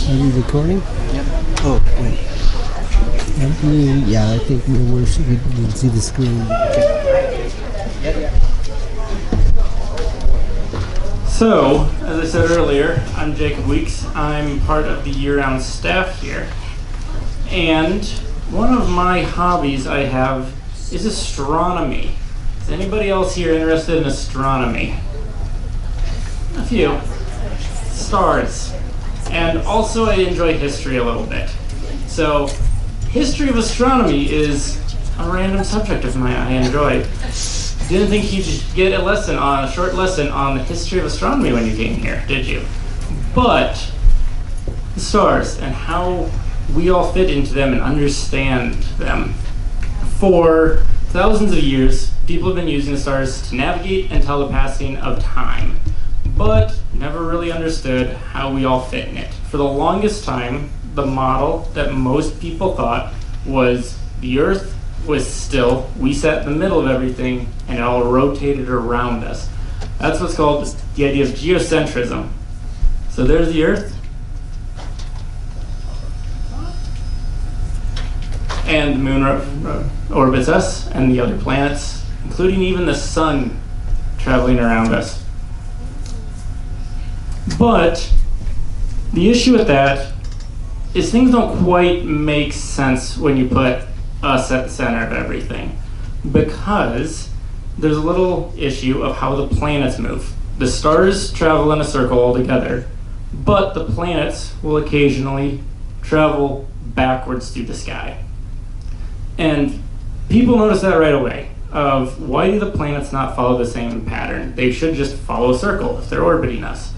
Are you recording? Yep. Oh, wait. Yeah, I think we can see the screen. So, as I said earlier, I'm Jacob Weeks. I'm part of the year-round staff here. And one of my hobbies I have is astronomy. Is anybody else here interested in astronomy? A few. Stars. And also I enjoy history a little bit. So, history of astronomy is a random subject of mine I enjoy. Didn't think you'd get a short lesson on the history of astronomy when you came here, did you? But the stars and how we all fit into them and understand them. For thousands of years, people have been using the stars to navigate and tell the passing of time, but never really understood how we all fit in it. For the longest time, the model that most people thought was the Earth was still, we sat in the middle of everything, and it all rotated around us. That's what's called the idea of geocentrism. So there's the Earth, and the moon orbits us, and the other planets, including even the sun traveling around us. But the issue with that is things don't quite make sense when you put us at the center of everything, because there's a little issue of how the planets move. The stars travel in a circle altogether, but the planets will occasionally travel backwards through the sky. And people notice that right away, of why do the planets not follow the same pattern? They should just follow a circle if they're orbiting us.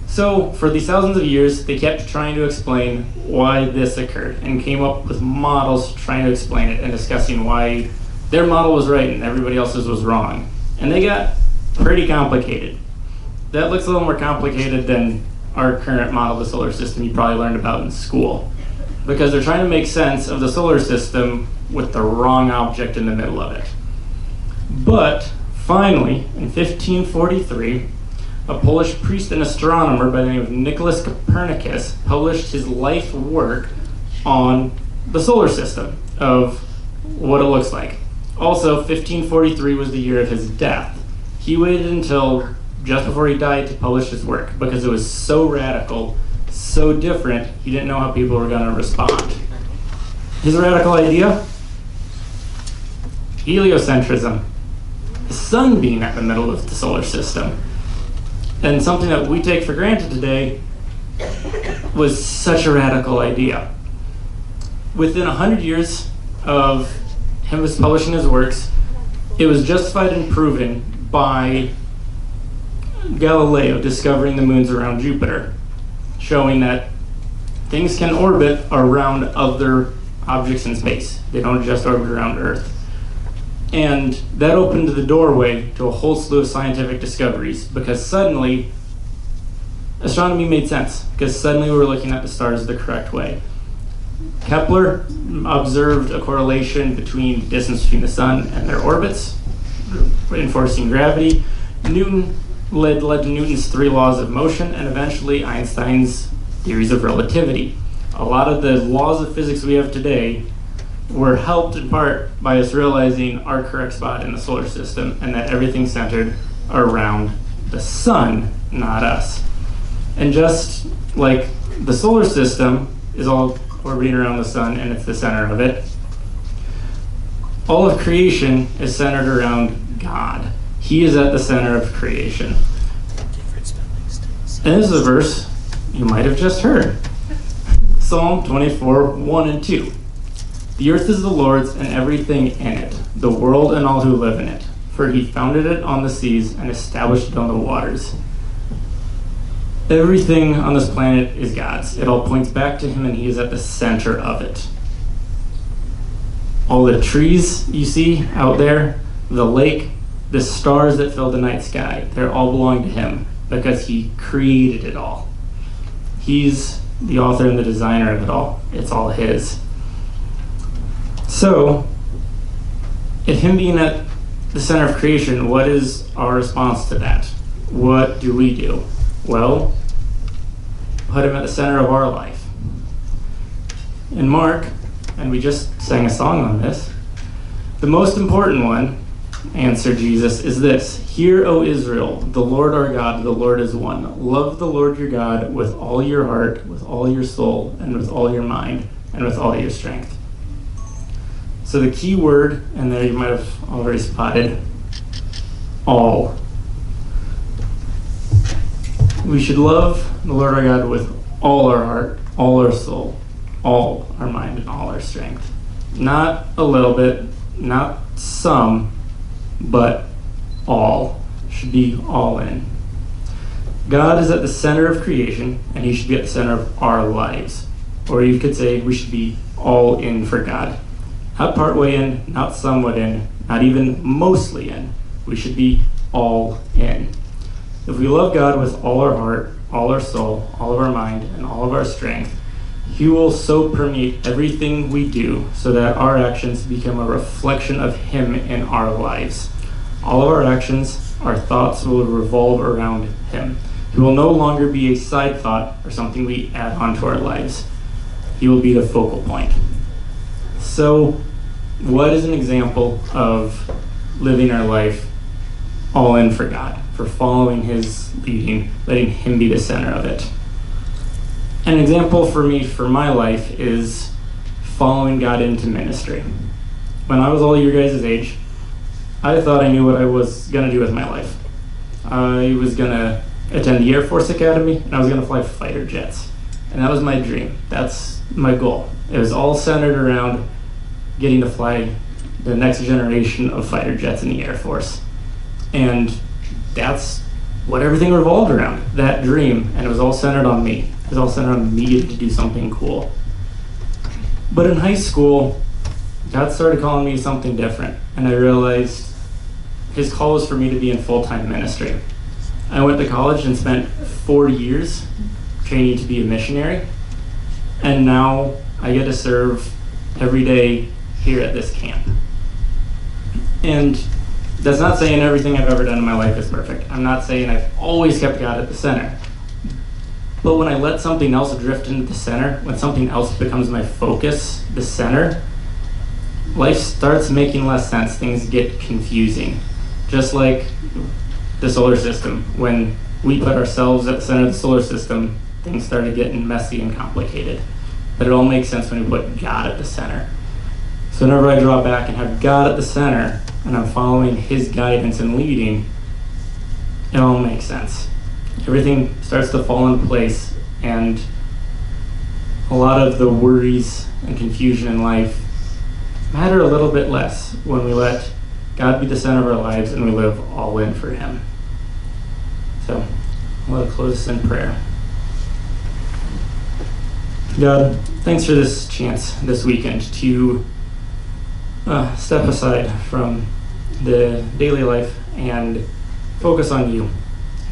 So for these thousands of years, they kept trying to explain why this occurred and came up with models trying to explain it and discussing why their model was right and everybody else's was wrong. And they got pretty complicated. That looks a little more complicated than our current model of the solar system you probably learned about in school, because they're trying to make sense of the solar system with the wrong object in the middle of it. But finally, in 1543, a Polish priest and astronomer by the name of Nicholas Copernicus published his life work on the solar system, of what it looks like. Also, 1543 was the year of his death. He waited until just before he died to publish his work because it was so radical, so different, he didn't know how people were going to respond. His radical idea? Heliocentrism. The sun being at the middle of the solar system. And something that we take for granted today was such a radical idea. Within 100 years of him publishing his works, it was justified and proven by Galileo discovering the moons around Jupiter, showing that things can orbit around other objects in space. They don't just orbit around Earth. And that opened the doorway to a whole slew of scientific discoveries, because suddenly astronomy made sense, because suddenly we were looking at the stars the correct way. Kepler observed a correlation between the distance between the sun and their orbits, enforcing gravity. Newton led to Newton's 3 laws of motion, and eventually Einstein's theories of relativity. A lot of the laws of physics we have today were helped in part by us realizing our correct spot in the solar system and that everything's centered around the sun, not us. And just like the solar system is all orbiting around the sun and it's the center of it, all of creation is centered around God. He is at the center of creation. And this is a verse you might have just heard. Psalm 24, 1 and 2. The earth is the Lord's and everything in it, the world and all who live in it. For he founded it on the seas and established it on the waters. Everything on this planet is God's. It all points back to him and he is at the center of it. All the trees you see out there, the lake, the stars that fill the night sky, they all belong to him because he created it all. He's the author and the designer of it all. It's all his. So, if him being at the center of creation, what is our response to that? What do we do? Well, put him at the center of our life. In Mark, and we just sang a song on this, the most important one, answered Jesus, is this: Hear, O Israel, the Lord our God, the Lord is one. Love the Lord your God with all your heart, with all your soul, and with all your mind, and with all your strength. So the key word, and there you might have already spotted, all. We should love the Lord our God with all our heart, all our soul, all our mind, and all our strength. Not a little bit, not some, but all. Should be all in. God is at the center of creation, and he should be at the center of our lives. Or you could say we should be all in for God. Not partway in, not somewhat in, not even mostly in. We should be all in. If we love God with all our heart, all our soul, all of our mind, and all of our strength, he will so permeate everything we do so that our actions become a reflection of him in our lives. All of our actions, our thoughts will revolve around him. He will no longer be a side thought or something we add on to our lives. He will be the focal point. So, what is an example of living our life all in for God, for following his leading, letting him be the center of it? An example for me, for my life, is following God into ministry. When I was all your guys' age, I thought I knew what I was going to do with my life. I was going to attend the Air Force Academy, and I was going to fly fighter jets. And that was my dream. That's my goal. It was all centered around getting to fly the next generation of fighter jets in the Air Force. And that's what everything revolved around, that dream. And it was all centered on me. It was all centered on me to do something cool. But in high school, God started calling me something different. And I realized his call was for me to be in full-time ministry. I went to college and spent 4 years training to be a missionary. And now I get to serve every day here at this camp. And that's not saying everything I've ever done in my life is perfect. I'm not saying I've always kept God at the center. But when I let something else drift into the center, when something else becomes my focus, the center, life starts making less sense. Things get confusing. Just like the solar system. When we put ourselves at the center of the solar system, things started getting messy and complicated. But it all makes sense when we put God at the center. So whenever I draw back and have God at the center, and I'm following his guidance and leading, it all makes sense. Everything starts to fall into place, and a lot of the worries and confusion in life matter a little bit less when we let God be the center of our lives and we live all in for him. So, I'll close this in prayer. God, thanks for this chance this weekend to step aside from the daily life and focus on you,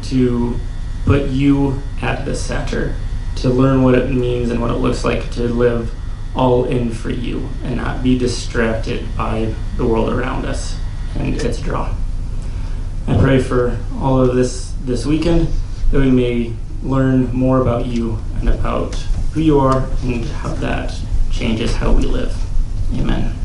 to put you at the center, to learn what it means and what it looks like to live all in for you and not be distracted by the world around us and its draw. I pray for all of this weekend, that we may learn more about you and about who you are and how that changes how we live. Amen.